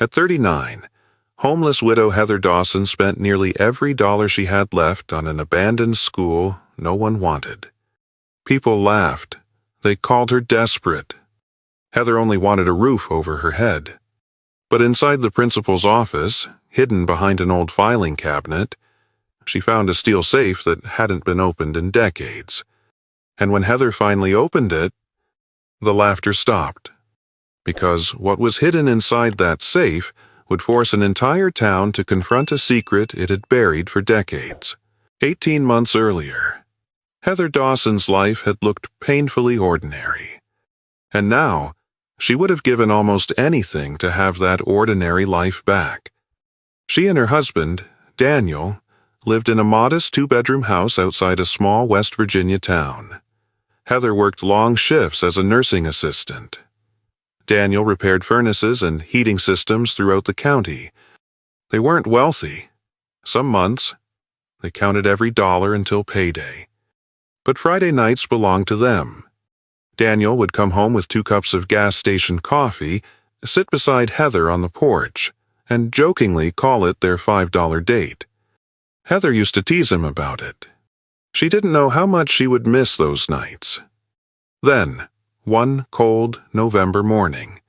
At 39, homeless widow Heather Dawson spent nearly every dollar she had left on an abandoned school no one wanted. People laughed. They called her desperate. Heather only wanted a roof over her head. But inside the principal's office, hidden behind an old filing cabinet, she found a steel safe that hadn't been opened in decades. And when Heather finally opened it, the laughter stopped. Because what was hidden inside that safe would force an entire town to confront a secret it had buried for decades. 18 months earlier, Heather Dawson's life had looked painfully ordinary. And now, she would have given almost anything to have that ordinary life back. She and her husband, Daniel, lived in a modest 2-bedroom house outside a small West Virginia town. Heather worked long shifts as a nursing assistant. Daniel repaired furnaces and heating systems throughout the county. They weren't wealthy. Some months, they counted every dollar until payday. But Friday nights belonged to them. Daniel would come home with 2 cups of gas station coffee, sit beside Heather on the porch, and jokingly call it their $5 date. Heather used to tease him about it. She didn't know how much she would miss those nights. Then, one cold November morning,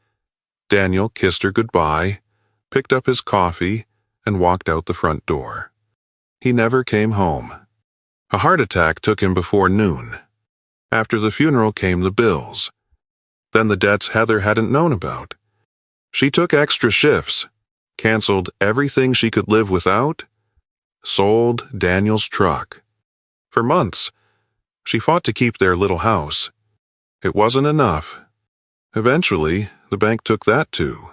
Daniel kissed her goodbye, picked up his coffee, and walked out the front door. He never came home. A heart attack took him before noon. After the funeral came the bills. Then the debts Heather hadn't known about. She took extra shifts, canceled everything she could live without, sold Daniel's truck. For months, she fought to keep their little house. It wasn't enough. Eventually, the bank took that too.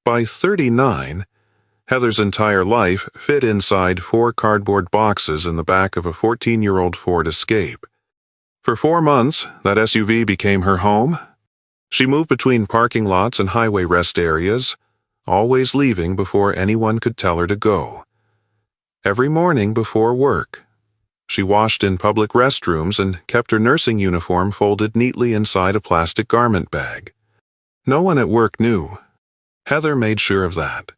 By 39, Heather's entire life fit inside 4 cardboard boxes in the back of a 14-year-old Ford Escape. For 4 months, that SUV became her home. She moved between parking lots and highway rest areas, always leaving before anyone could tell her to go. Every morning before work, she washed in public restrooms and kept her nursing uniform folded neatly inside a plastic garment bag. No one at work knew. Heather made sure of that.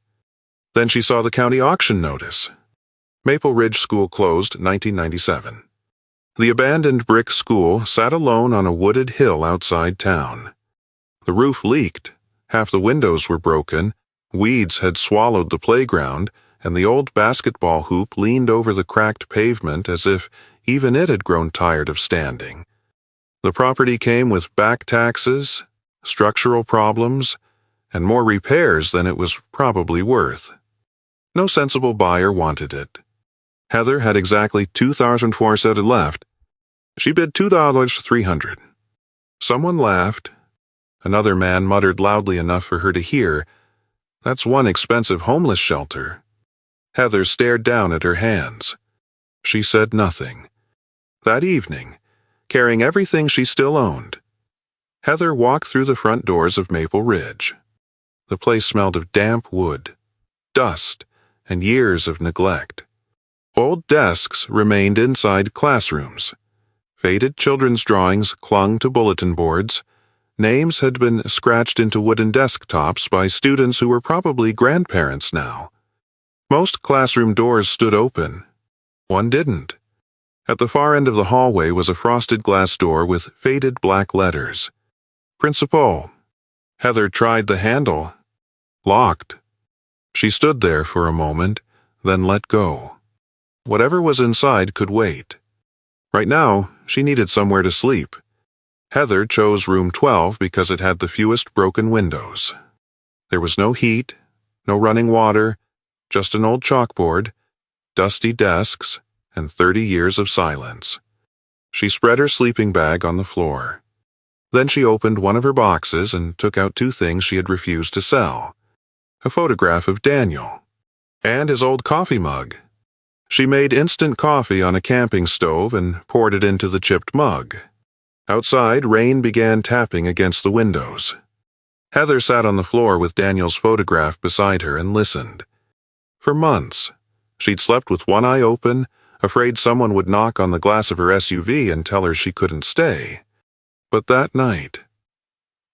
Then she saw the county auction notice. Maple Ridge School closed 1997. The abandoned brick school sat alone on a wooded hill outside town. The roof leaked, half the windows were broken, weeds had swallowed the playground, and the old basketball hoop leaned over the cracked pavement as if even it had grown tired of standing. The property came with back taxes, structural problems, and more repairs than it was probably worth. No sensible buyer wanted it. Heather had exactly $2,400 left. She bid $2,300. Someone laughed. Another man muttered loudly enough for her to hear, "That's one expensive homeless shelter." Heather stared down at her hands. She said nothing. That evening, carrying everything she still owned, Heather walked through the front doors of Maple Ridge. The place smelled of damp wood, dust, and years of neglect. Old desks remained inside classrooms. Faded children's drawings clung to bulletin boards. Names had been scratched into wooden desktops by students who were probably grandparents now. Most classroom doors stood open. One didn't. At the far end of the hallway was a frosted glass door with faded black letters. Principal. Heather tried the handle. Locked. She stood there for a moment, then let go. Whatever was inside could wait. Right now, she needed somewhere to sleep. Heather chose room 12 because it had the fewest broken windows. There was no heat, no running water, just an old chalkboard, dusty desks, and 30 years of silence. She spread her sleeping bag on the floor. Then she opened one of her boxes and took out 2 things she had refused to sell: a photograph of Daniel and his old coffee mug. She made instant coffee on a camping stove and poured it into the chipped mug. Outside, rain began tapping against the windows. Heather sat on the floor with Daniel's photograph beside her and listened. For months, she'd slept with one eye open, afraid someone would knock on the glass of her SUV and tell her she couldn't stay. But that night,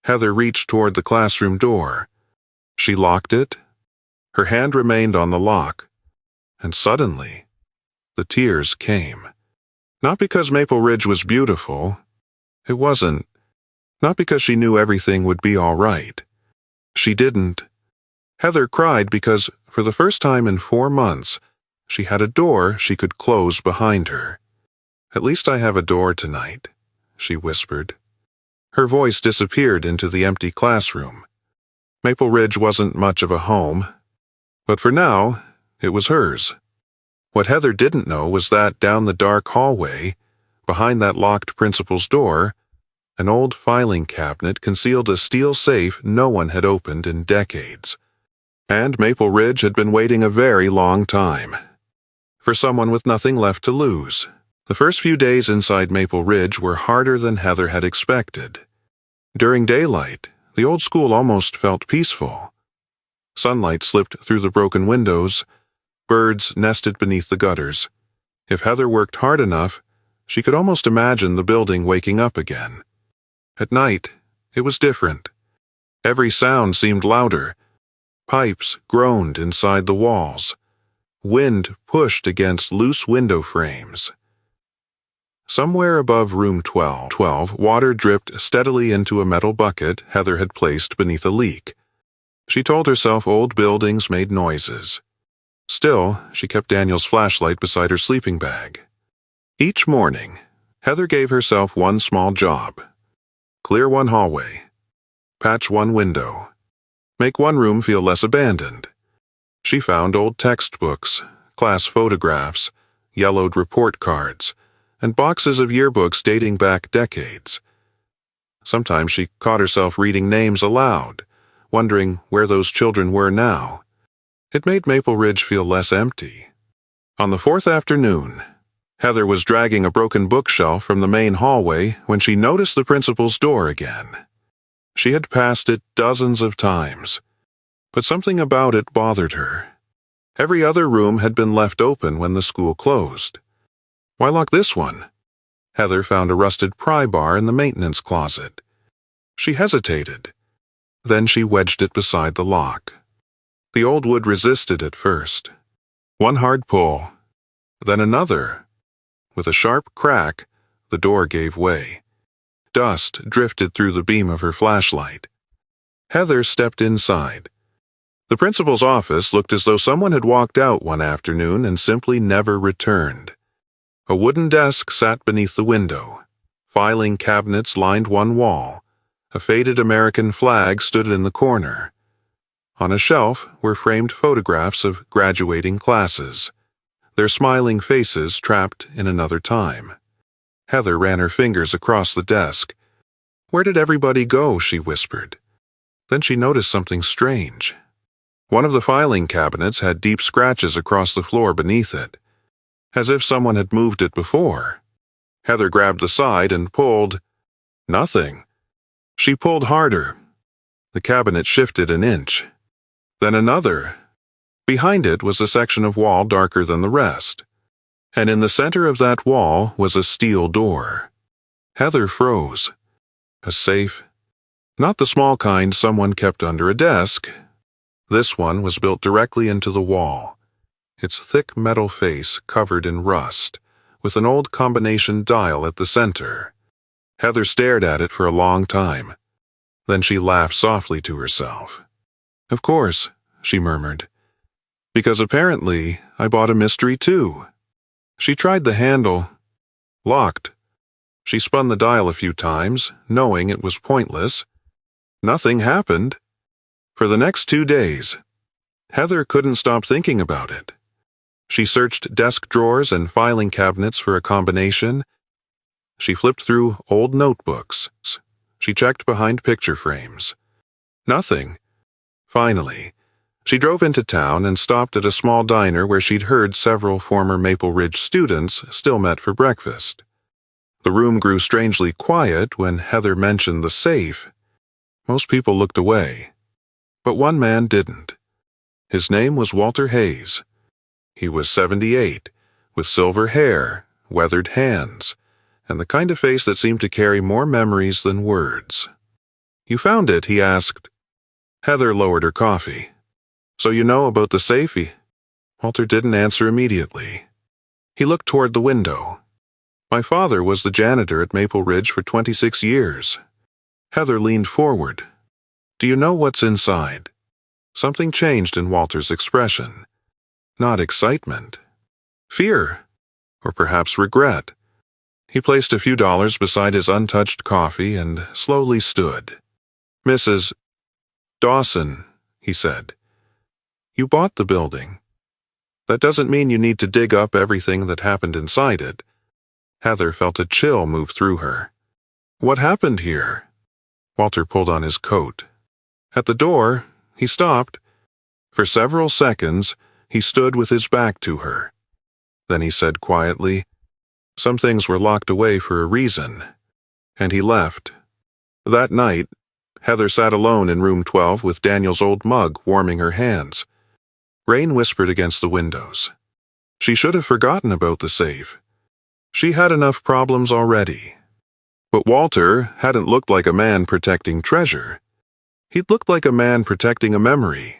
Heather reached toward the classroom door. She locked it, Her hand remained on the lock, and suddenly, the tears came. Not because Maple Ridge was beautiful. It wasn't. Not because she knew everything would be all right. She didn't. Heather cried because, for the first time in 4 months, she had a door she could close behind her. "At least I have a door tonight," she whispered. Her voice disappeared into the empty classroom. Maple Ridge wasn't much of a home, but for now, it was hers. What Heather didn't know was that down the dark hallway, behind that locked principal's door, an old filing cabinet concealed a steel safe no one had opened in decades. And Maple Ridge had been waiting a very long time. For someone with nothing left to lose. The first few days inside Maple Ridge were harder than Heather had expected. During daylight, the old school almost felt peaceful. Sunlight slipped through the broken windows. Birds nested beneath the gutters. If Heather worked hard enough, she could almost imagine the building waking up again. At night, it was different. Every sound seemed louder. Pipes groaned inside the walls. Wind pushed against loose window frames. Somewhere above room 12, water dripped steadily into a metal bucket Heather had placed beneath a leak. She told herself old buildings made noises. Still, she kept Daniel's flashlight beside her sleeping bag. Each morning, Heather gave herself one small job. Clear one hallway. Patch one window. Make one room feel less abandoned. She found old textbooks, class photographs, yellowed report cards, and boxes of yearbooks dating back decades. Sometimes she caught herself reading names aloud, wondering where those children were now. It made Maple Ridge feel less empty. On the 4th afternoon, Heather was dragging a broken bookshelf from the main hallway when she noticed the principal's door again. She had passed it dozens of times, but something about it bothered her. Every other room had been left open when the school closed. Why lock this one? Heather found a rusted pry bar in the maintenance closet. She hesitated. Then she wedged it beside the lock. The old wood resisted at first. One hard pull, then another. With a sharp crack, the door gave way. Dust drifted through the beam of her flashlight. Heather stepped inside. The principal's office looked as though someone had walked out one afternoon and simply never returned. A wooden desk sat beneath the window. Filing cabinets lined one wall. A faded American flag stood in the corner. On a shelf were framed photographs of graduating classes, their smiling faces trapped in another time. Heather ran her fingers across the desk. "Where did everybody go?" she whispered. Then she noticed something strange. One of the filing cabinets had deep scratches across the floor beneath it, as if someone had moved it before. Heather grabbed the side and pulled. Nothing. She pulled harder. The cabinet shifted an inch. Then another. Behind it was a section of wall darker than the rest. And in the center of that wall was a steel door. Heather froze. A safe. Not the small kind someone kept under a desk. This one was built directly into the wall, its thick metal face covered in rust, with an old combination dial at the center. Heather stared at it for a long time. Then she laughed softly to herself. "Of course," she murmured, "because apparently I bought a mystery too." She tried the handle. Locked. She spun the dial a few times, knowing it was pointless. Nothing happened. For the next 2 days, Heather couldn't stop thinking about it. She searched desk drawers and filing cabinets for a combination. She flipped through old notebooks. She checked behind picture frames. Nothing. Finally, she drove into town and stopped at a small diner where she'd heard several former Maple Ridge students still met for breakfast. The room grew strangely quiet when Heather mentioned the safe. Most people looked away. But one man didn't. His name was Walter Hayes. He was 78, with silver hair, weathered hands, and the kind of face that seemed to carry more memories than words. "You found it?" he asked. Heather lowered her coffee. So you know about the safe? Walter didn't answer immediately. He looked toward the window. My father was the janitor at Maple Ridge for 26 years. Heather leaned forward. Do you know what's inside? Something changed in Walter's expression. Not excitement. Fear. Or perhaps regret. He placed a few dollars beside his untouched coffee and slowly stood. Mrs. Dawson, he said. You bought the building. That doesn't mean you need to dig up everything that happened inside it. Heather felt a chill move through her. What happened here? Walter pulled on his coat. At the door, he stopped. For several seconds, he stood with his back to her. Then he said quietly, some things were locked away for a reason. And he left. That night, Heather sat alone in room 12 with Daniel's old mug warming her hands. Rain whispered against the windows. She should have forgotten about the safe. She had enough problems already. But Walter hadn't looked like a man protecting treasure. He'd looked like a man protecting a memory.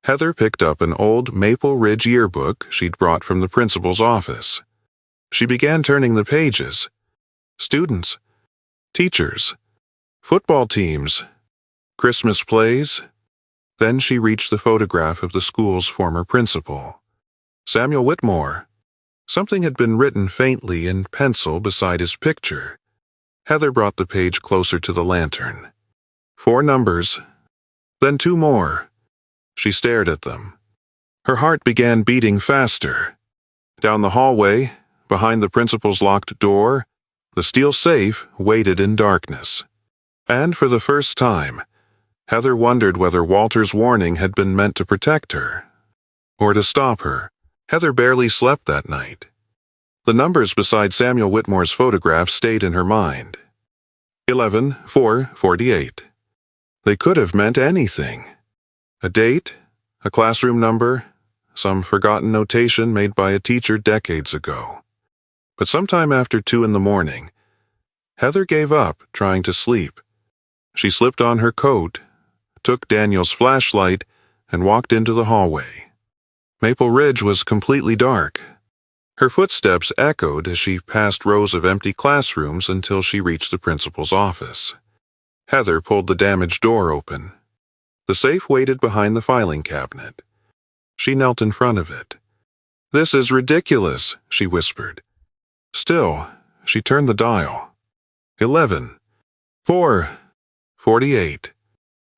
Heather picked up an old Maple Ridge yearbook she'd brought from the principal's office. She began turning the pages. Students, teachers, football teams, Christmas plays. Then she reached the photograph of the school's former principal, Samuel Whitmore. Something had been written faintly in pencil beside his picture. Heather brought the page closer to the lantern. 4 numbers, then 2 more. She stared at them. Her heart began beating faster. Down the hallway, behind the principal's locked door, the steel safe waited in darkness. And for the first time, Heather wondered whether Walter's warning had been meant to protect her, or to stop her. Heather barely slept that night. The numbers beside Samuel Whitmore's photograph stayed in her mind. 11-4-48. They could have meant anything. A date, a classroom number, some forgotten notation made by a teacher decades ago. But sometime after 2 in the morning, Heather gave up trying to sleep. She slipped on her coat, took Daniel's flashlight, and walked into the hallway. Maple Ridge was completely dark. Her footsteps echoed as she passed rows of empty classrooms until she reached the principal's office. Heather pulled the damaged door open. The safe waited behind the filing cabinet. She knelt in front of it. This is ridiculous, she whispered. Still, she turned the dial. 11-4-48.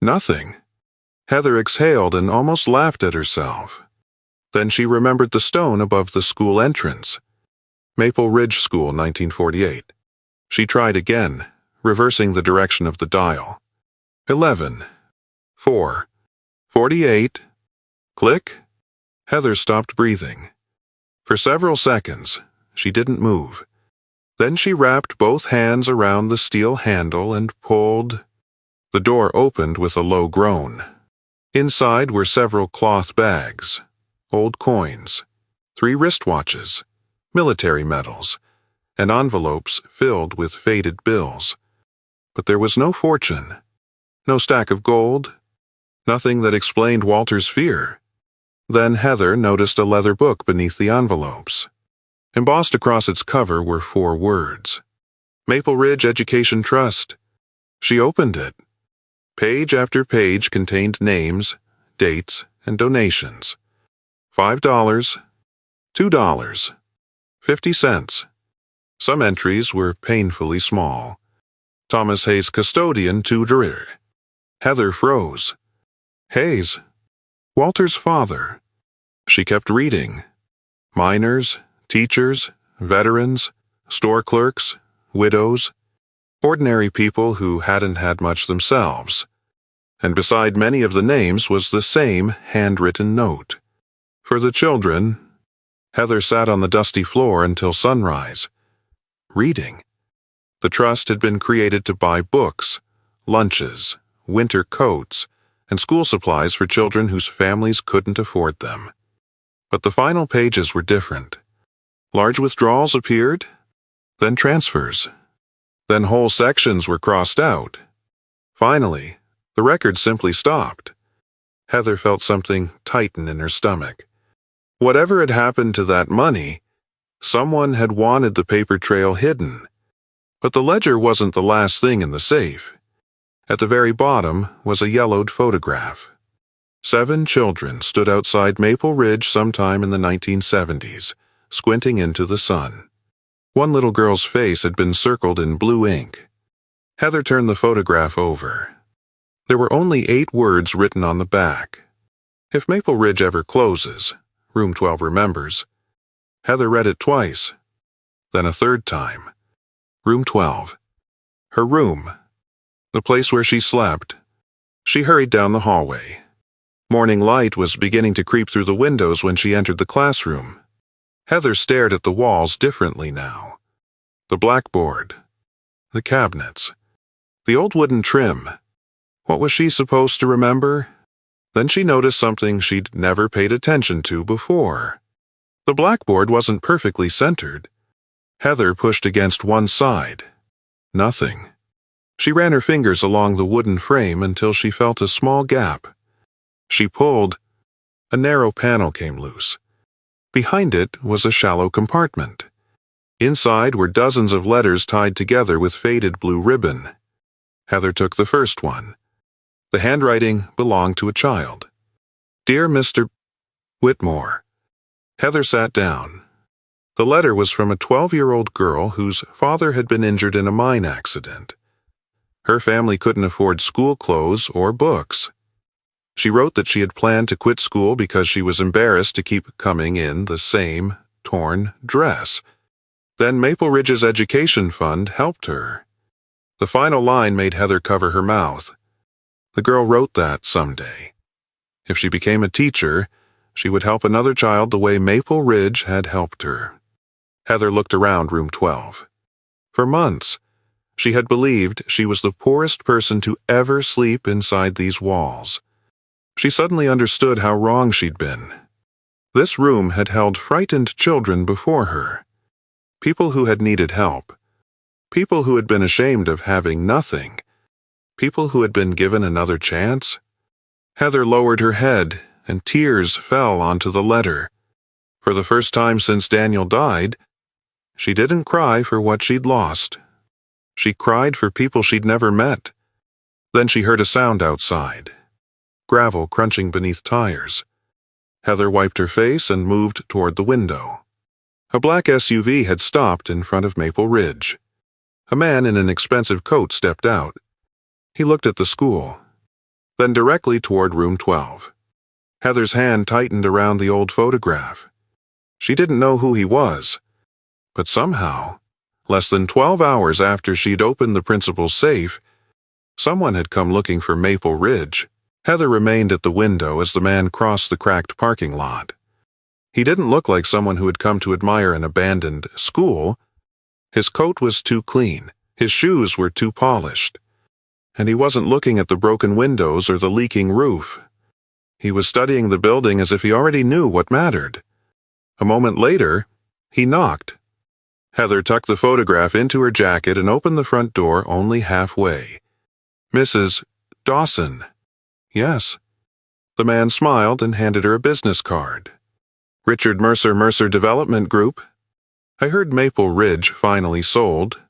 Nothing. Heather exhaled and almost laughed at herself. Then she remembered the stone above the school entrance. Maple Ridge School, 1948. She tried again, reversing the direction of the dial. 11-4-48. Click. Heather stopped breathing. For several seconds, she didn't move. Then she wrapped both hands around the steel handle and pulled. The door opened with a low groan. Inside were several cloth bags, old coins, 3 wristwatches, military medals, and envelopes filled with faded bills. But there was no fortune, no stack of gold, nothing that explained Walter's fear. Then Heather noticed a leather book beneath the envelopes. Embossed across its cover were 4 words. Maple Ridge Education Trust. She opened it. Page after page contained names, dates, and donations. $5, $2, 50 cents. Some entries were painfully small. Thomas Hayes Custodian, Tutorer. Heather froze. Hayes, Walter's father. She kept reading. Miners, teachers, veterans, store clerks, widows, ordinary people who hadn't had much themselves. And beside many of the names was the same handwritten note. For the children. Heather sat on the dusty floor until sunrise, reading. The trust had been created to buy books, lunches, winter coats, and school supplies for children whose families couldn't afford them. But the final pages were different. Large withdrawals appeared, then transfers. Then whole sections were crossed out. Finally, the record simply stopped. Heather felt something tighten in her stomach. Whatever had happened to that money, someone had wanted the paper trail hidden. But the ledger wasn't the last thing in the safe. At the very bottom was a yellowed photograph. 7 children stood outside Maple Ridge sometime in the 1970s, squinting into the sun. One little girl's face had been circled in blue ink. Heather turned the photograph over. There were only 8 words written on the back. If Maple Ridge ever closes, Room 12 remembers. Heather read it twice, then a third time. Room 12. Her room. The place where she slept. She hurried down the hallway. Morning light was beginning to creep through the windows when she entered the classroom. Heather stared at the walls differently now. The blackboard. The cabinets. The old wooden trim. What was she supposed to remember? Then she noticed something she'd never paid attention to before. The blackboard wasn't perfectly centered. Heather pushed against one side. Nothing. She ran her fingers along the wooden frame until she felt a small gap. She pulled. A narrow panel came loose. Behind it was a shallow compartment. Inside were dozens of letters tied together with faded blue ribbon. Heather took the first one. The handwriting belonged to a child. Dear Mr. Whitmore. Heather sat down. The letter was from a 12-year-old girl whose father had been injured in a mine accident. Her family couldn't afford school clothes or books. She wrote that she had planned to quit school because she was embarrassed to keep coming in the same torn dress. Then Maple Ridge's education fund helped her. The final line made Heather cover her mouth. The girl wrote that someday. If she became a teacher, she would help another child the way Maple Ridge had helped her. Heather looked around Room 12. For months, she had believed she was the poorest person to ever sleep inside these walls. She suddenly understood how wrong she'd been. This room had held frightened children before her. People who had needed help. People who had been ashamed of having nothing. People who had been given another chance. Heather lowered her head, and tears fell onto the letter. For the first time since Daniel died, she didn't cry for what she'd lost. She cried for people she'd never met. Then she heard a sound outside. Gravel crunching beneath tires. Heather wiped her face and moved toward the window. A black SUV had stopped in front of Maple Ridge. A man in an expensive coat stepped out. He looked at the school, then directly toward Room 12. Heather's hand tightened around the old photograph. She didn't know who he was, but somehow, less than 12 hours after she'd opened the principal's safe, someone had come looking for Maple Ridge. Heather remained at the window as the man crossed the cracked parking lot. He didn't look like someone who had come to admire an abandoned school. His coat was too clean, his shoes were too polished, and he wasn't looking at the broken windows or the leaking roof. He was studying the building as if he already knew what mattered. A moment later, he knocked. Heather tucked the photograph into her jacket and opened the front door only halfway. Mrs. Dawson. Yes. The man smiled and handed her a business card. Richard Mercer Development Group. I heard Maple Ridge finally sold.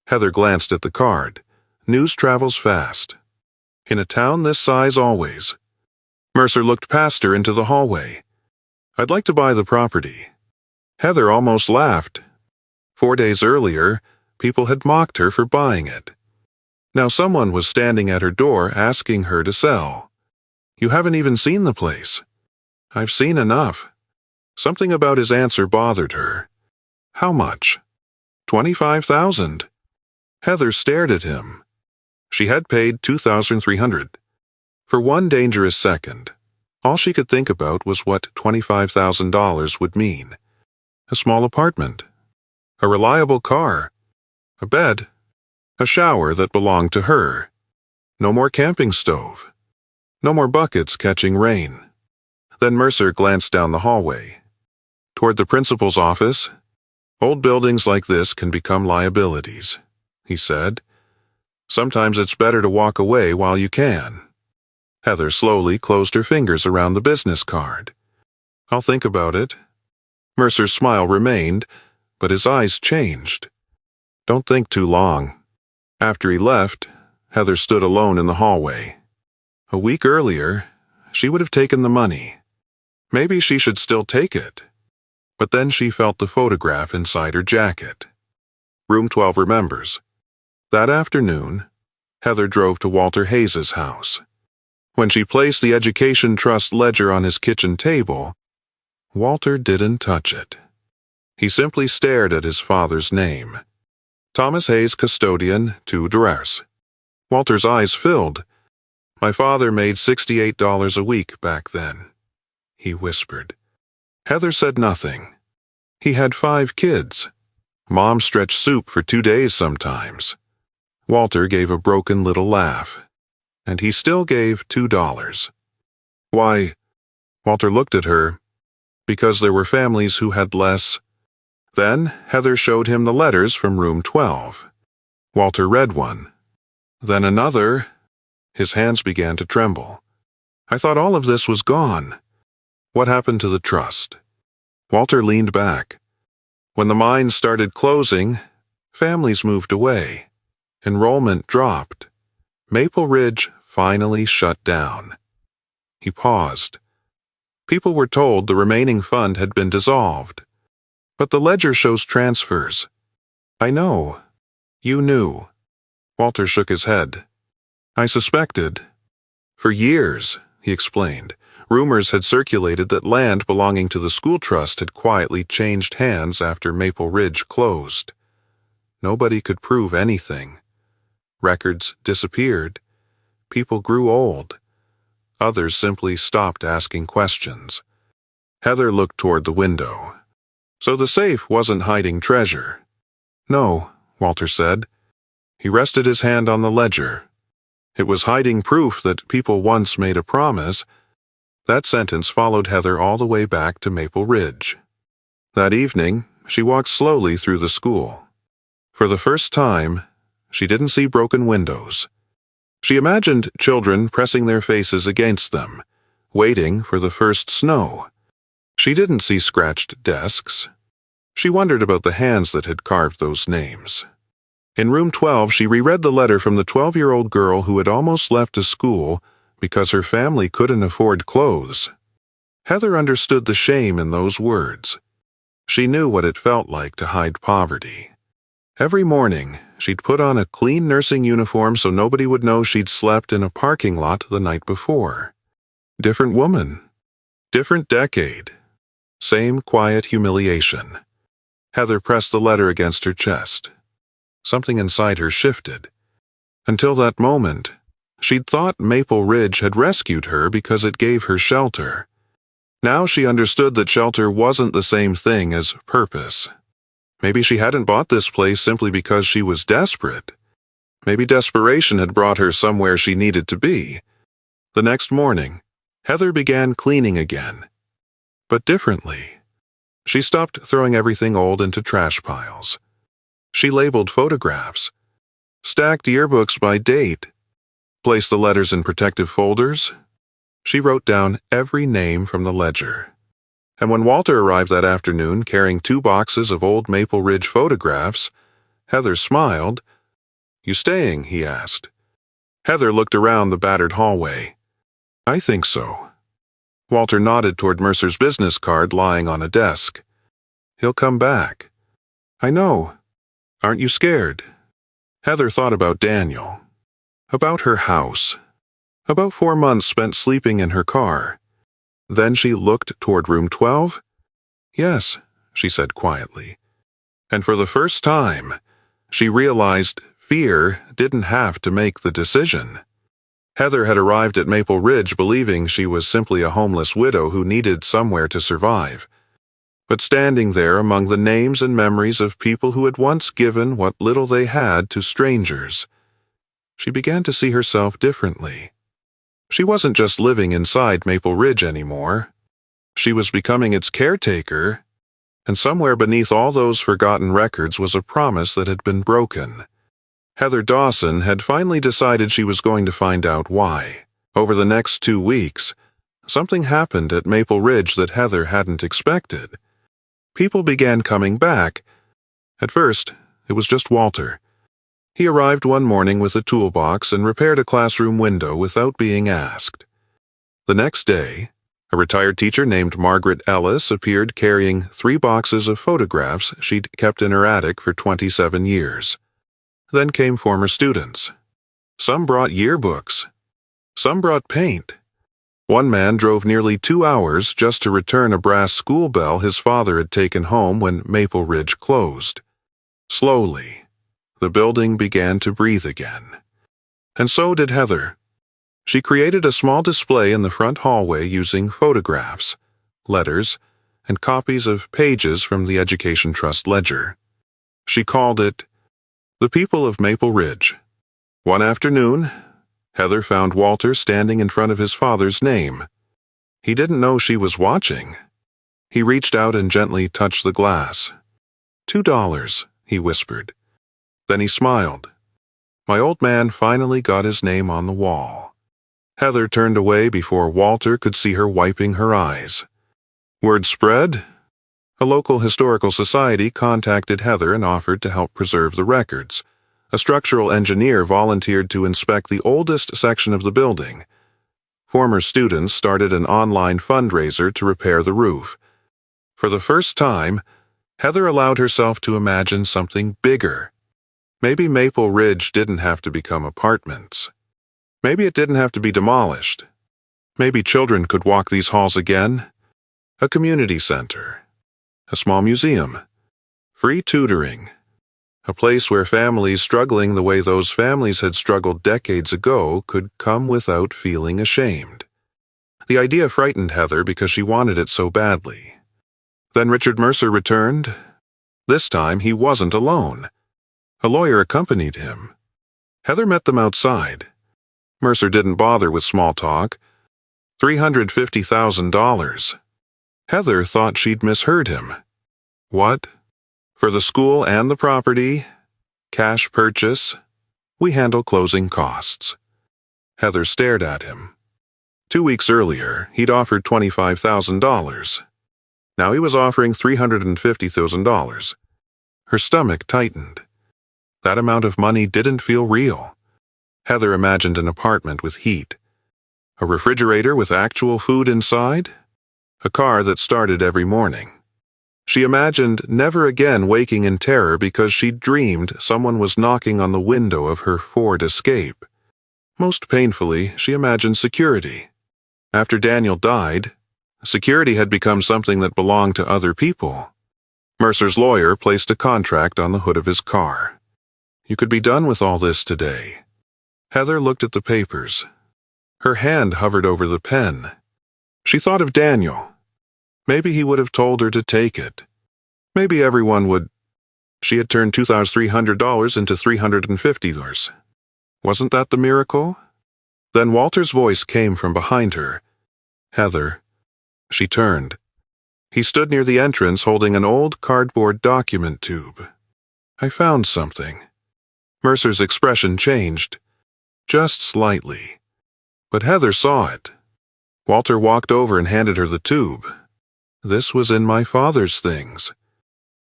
Heather glanced at the card. News travels fast. In a town this size always. Mercer looked past her into the hallway. I'd like to buy the property. Heather almost laughed. 4 days earlier, people had mocked her for buying it. Now someone was standing at her door asking her to sell. You haven't even seen the place. I've seen enough. Something about his answer bothered her. How much? $25,000. Heather stared at him. She had paid $2,300. For one dangerous second, all she could think about was what $25,000 would mean. A small apartment. A reliable car. A bed. A shower that belonged to her. No more camping stove. No more buckets catching rain. Then Mercer glanced down the hallway. Toward the principal's office. Old buildings like this can become liabilities, he said. Sometimes it's better to walk away while you can. Heather slowly closed her fingers around the business card. "I'll think about it." Mercer's smile remained, but his eyes changed. "Don't think too long." After he left, Heather stood alone in the hallway. A week earlier, she would have taken the money. Maybe she should still take it. But then she felt the photograph inside her jacket. Room 12 remembers. That afternoon, Heather drove to Walter Hayes's house. When she placed the Education Trust ledger on his kitchen table, Walter didn't touch it. He simply stared at his father's name. Thomas Hayes, custodian, 2 drawers. Walter's eyes filled. "My father made $68 a week back then," he whispered. Heather said nothing. He had 5 kids. Mom stretched soup for 2 days sometimes. Walter gave a broken little laugh. And he still gave $2. "Why?" Walter looked at her. "Because there were families who had less." Then Heather showed him the letters from room 12. Walter read one. Then another. His hands began to tremble. "I thought all of this was gone. What happened to the trust?" Walter leaned back. When the mines started closing, families moved away. Enrollment dropped. Maple Ridge finally shut down. He paused. People were told the remaining fund had been dissolved. "But the ledger shows transfers." "I know. You knew." Walter shook his head. "I suspected. For years," he explained, rumors had circulated that land belonging to the school trust had quietly changed hands after Maple Ridge closed. Nobody could prove anything. Records disappeared. People grew old. Others simply stopped asking questions. Heather looked toward the window. So the safe wasn't hiding treasure. "No," Walter said. He rested his hand on the ledger. "It was hiding proof that people once made a promise." That sentence followed Heather all the way back to Maple Ridge. That evening, she walked slowly through the school. For the first time, she didn't see broken windows. She imagined children pressing their faces against them, waiting for the first snow. She didn't see scratched desks. She wondered about the hands that had carved those names. In room 12, she reread the letter from the 12-year-old girl who had almost left a school because her family couldn't afford clothes. Heather understood the shame in those words. She knew what it felt like to hide poverty. Every morning, she'd put on a clean nursing uniform so nobody would know she'd slept in a parking lot the night before. Different woman. Different decade. Same quiet humiliation. Heather pressed the letter against her chest. Something inside her shifted. Until that moment, she'd thought Maple Ridge had rescued her because it gave her shelter. Now she understood that shelter wasn't the same thing as purpose. Maybe she hadn't bought this place simply because she was desperate. Maybe desperation had brought her somewhere she needed to be. The next morning, Heather began cleaning again. But differently. She stopped throwing everything old into trash piles. She labeled photographs, stacked yearbooks by date, placed the letters in protective folders. She wrote down every name from the ledger. And when Walter arrived that afternoon carrying 2 boxes of old Maple Ridge photographs, Heather smiled. "You staying?" he asked. Heather looked around the battered hallway. "I think so." Walter nodded toward Mercer's business card lying on a desk. "He'll come back." "I know. Aren't you scared?" Heather thought about Daniel. About her house. About 4 months spent sleeping in her car. Then she looked toward room 12. "Yes," she said quietly. And for the first time, she realized fear didn't have to make the decision. Heather had arrived at Maple Ridge believing she was simply a homeless widow who needed somewhere to survive. But standing there among the names and memories of people who had once given what little they had to strangers, she began to see herself differently. She wasn't just living inside Maple Ridge anymore. She was becoming its caretaker, and somewhere beneath all those forgotten records was a promise that had been broken. Heather Dawson had finally decided she was going to find out why. Over the next 2 weeks, something happened at Maple Ridge that Heather hadn't expected. People began coming back. At first, it was just Walter. He arrived one morning with a toolbox and repaired a classroom window without being asked. The next day, a retired teacher named Margaret Ellis appeared carrying 3 boxes of photographs she'd kept in her attic for 27 years. Then came former students. Some brought yearbooks. Some brought paint. One man drove nearly 2 hours just to return a brass school bell his father had taken home when Maple Ridge closed. Slowly, the building began to breathe again. And so did Heather. She created a small display in the front hallway using photographs, letters, and copies of pages from the Education Trust ledger. She called it The People of Maple Ridge. One afternoon, Heather found Walter standing in front of his father's name. He didn't know she was watching. He reached out and gently touched the glass. $2, he whispered. Then he smiled. My old man finally got his name on the wall. Heather turned away before Walter could see her wiping her eyes. Word spread. A local historical society contacted Heather and offered to help preserve the records. A structural engineer volunteered to inspect the oldest section of the building. Former students started an online fundraiser to repair the roof. For the first time, Heather allowed herself to imagine something bigger. Maybe Maple Ridge didn't have to become apartments. Maybe it didn't have to be demolished. Maybe children could walk these halls again. A community center. A small museum. Free tutoring. A place where families struggling the way those families had struggled decades ago could come without feeling ashamed. The idea frightened Heather because she wanted it so badly. Then Richard Mercer returned. This time he wasn't alone. A lawyer accompanied him. Heather met them outside. Mercer didn't bother with small talk. $350,000. Heather thought she'd misheard him. What? For the school and the property? Cash purchase? We handle closing costs. Heather stared at him. 2 weeks earlier, he'd offered $25,000. Now he was offering $350,000. Her stomach tightened. That amount of money didn't feel real. Heather imagined an apartment with heat. A refrigerator with actual food inside? A car that started every morning. She imagined never again waking in terror because she'd dreamed someone was knocking on the window of her Ford Escape. Most painfully, she imagined security. After Daniel died, security had become something that belonged to other people. Mercer's lawyer placed a contract on the hood of his car. You could be done with all this today. Heather looked at the papers. Her hand hovered over the pen. She thought of Daniel. Maybe he would have told her to take it. Maybe everyone would. She had turned $2,300 into $350. Wasn't that the miracle? Then Walter's voice came from behind her. Heather. She turned. He stood near the entrance holding an old cardboard document tube. I found something. Mercer's expression changed. Just slightly. But Heather saw it. Walter walked over and handed her the tube. This was in my father's things.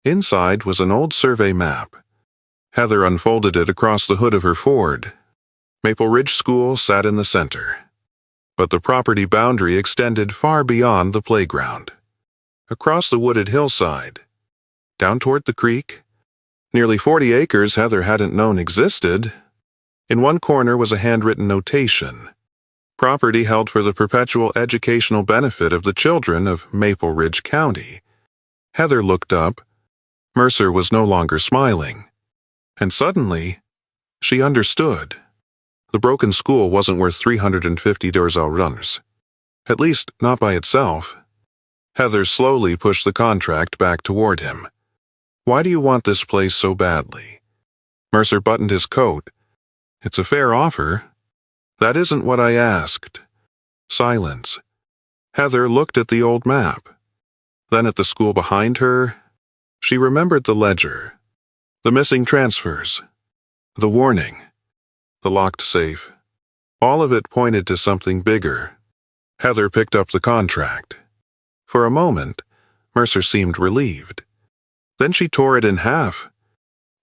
Inside was an old survey map. Heather unfolded it across the hood of her Ford. Maple Ridge School sat in the center. But the property boundary extended far beyond the playground. Across the wooded hillside. Down toward the creek. Nearly 40 acres Heather hadn't known existed. In one corner was a handwritten notation. Property held for the perpetual educational benefit of the children of Maple Ridge County. Heather looked up. Mercer was no longer smiling. And suddenly, she understood. The broken school wasn't worth $350. At least, not by itself. Heather slowly pushed the contract back toward him. Why do you want this place so badly? Mercer buttoned his coat. It's a fair offer. That isn't what I asked. Silence. Heather looked at the old map. Then at the school behind her. She remembered the ledger. The missing transfers. The warning. The locked safe. All of it pointed to something bigger. Heather picked up the contract. For a moment, Mercer seemed relieved. Then she tore it in half.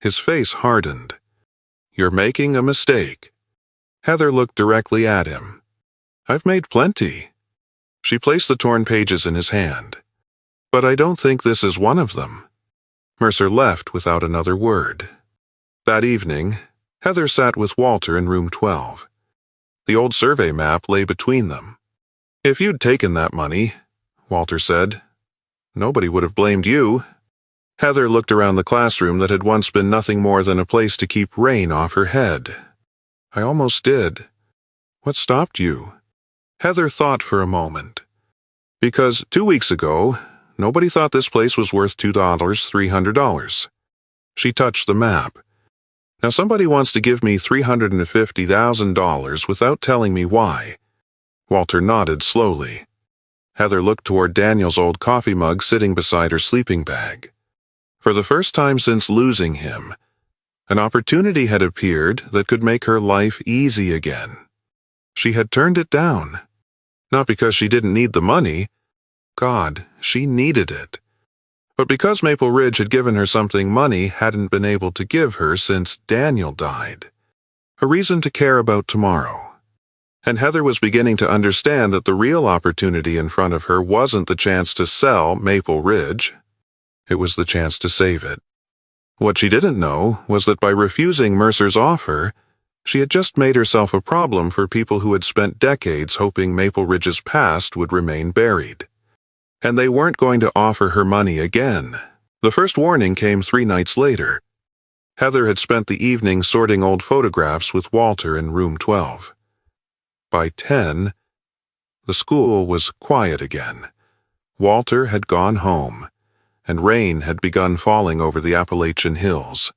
His face hardened. "You're making a mistake." Heather looked directly at him. "I've made plenty." She placed the torn pages in his hand. "But I don't think this is one of them." Mercer left without another word. That evening, Heather sat with Walter in room 12. The old survey map lay between them. "If you'd taken that money," Walter said, "nobody would have blamed you." Heather looked around the classroom that had once been nothing more than a place to keep rain off her head. "I almost did." "What stopped you?" Heather thought for a moment. "Because 2 weeks ago, nobody thought this place was worth $2, $300. She touched the map. "Now somebody wants to give me $350,000 without telling me why." Walter nodded slowly. Heather looked toward Daniel's old coffee mug sitting beside her sleeping bag. For the first time since losing him, an opportunity had appeared that could make her life easy again. She had turned it down. Not because she didn't need the money. God, she needed it. But because Maple Ridge had given her something money hadn't been able to give her since Daniel died. A reason to care about tomorrow. And Heather was beginning to understand that the real opportunity in front of her wasn't the chance to sell Maple Ridge. It was the chance to save it. What she didn't know was that by refusing Mercer's offer, she had just made herself a problem for people who had spent decades hoping Maple Ridge's past would remain buried. And they weren't going to offer her money again. The first warning came 3 nights later. Heather had spent the evening sorting old photographs with Walter in room 12. By 10, the school was quiet again. Walter had gone home, and rain had begun falling over the Appalachian hills.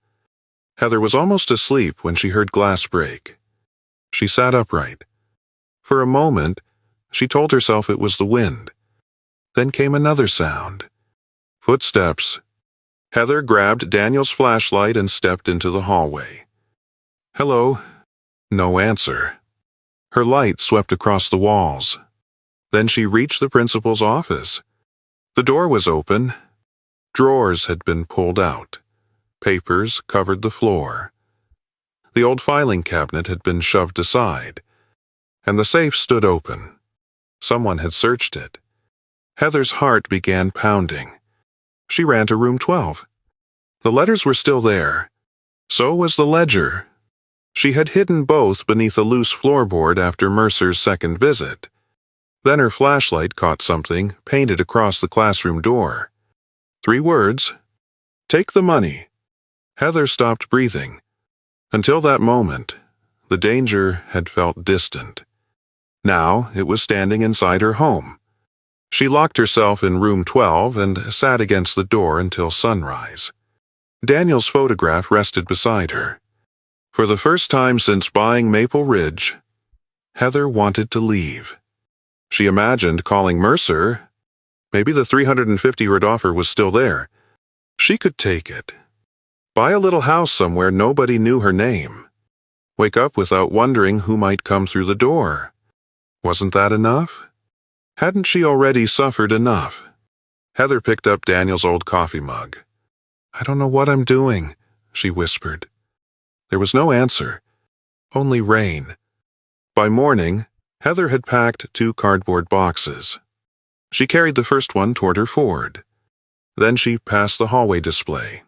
Heather was almost asleep when she heard glass break. She sat upright. For a moment, she told herself it was the wind. Then came another sound. Footsteps. Heather grabbed Daniel's flashlight and stepped into the hallway. "Hello." No answer. Her light swept across the walls. Then she reached the principal's office. The door was open. Drawers had been pulled out. Papers covered the floor. The old filing cabinet had been shoved aside, and the safe stood open. Someone had searched it. Heather's heart began pounding. She ran to room 12. The letters were still there. So was the ledger. She had hidden both beneath a loose floorboard after Mercer's second visit. Then her flashlight caught something painted across the classroom door. 3 words. "Take the money." Heather stopped breathing. Until that moment, the danger had felt distant. Now it was standing inside her home. She locked herself in room 12 and sat against the door until sunrise. Daniel's photograph rested beside her. For the first time since buying Maple Ridge, Heather wanted to leave. She imagined calling Mercer. Maybe the $350 offer was still there. She could take it. Buy a little house somewhere nobody knew her name. Wake up without wondering who might come through the door. Wasn't that enough? Hadn't she already suffered enough? Heather picked up Daniel's old coffee mug. "I don't know what I'm doing," she whispered. There was no answer, only rain. By morning, Heather had packed 2 cardboard boxes. She carried the first one toward her Ford. Then she passed the hallway display.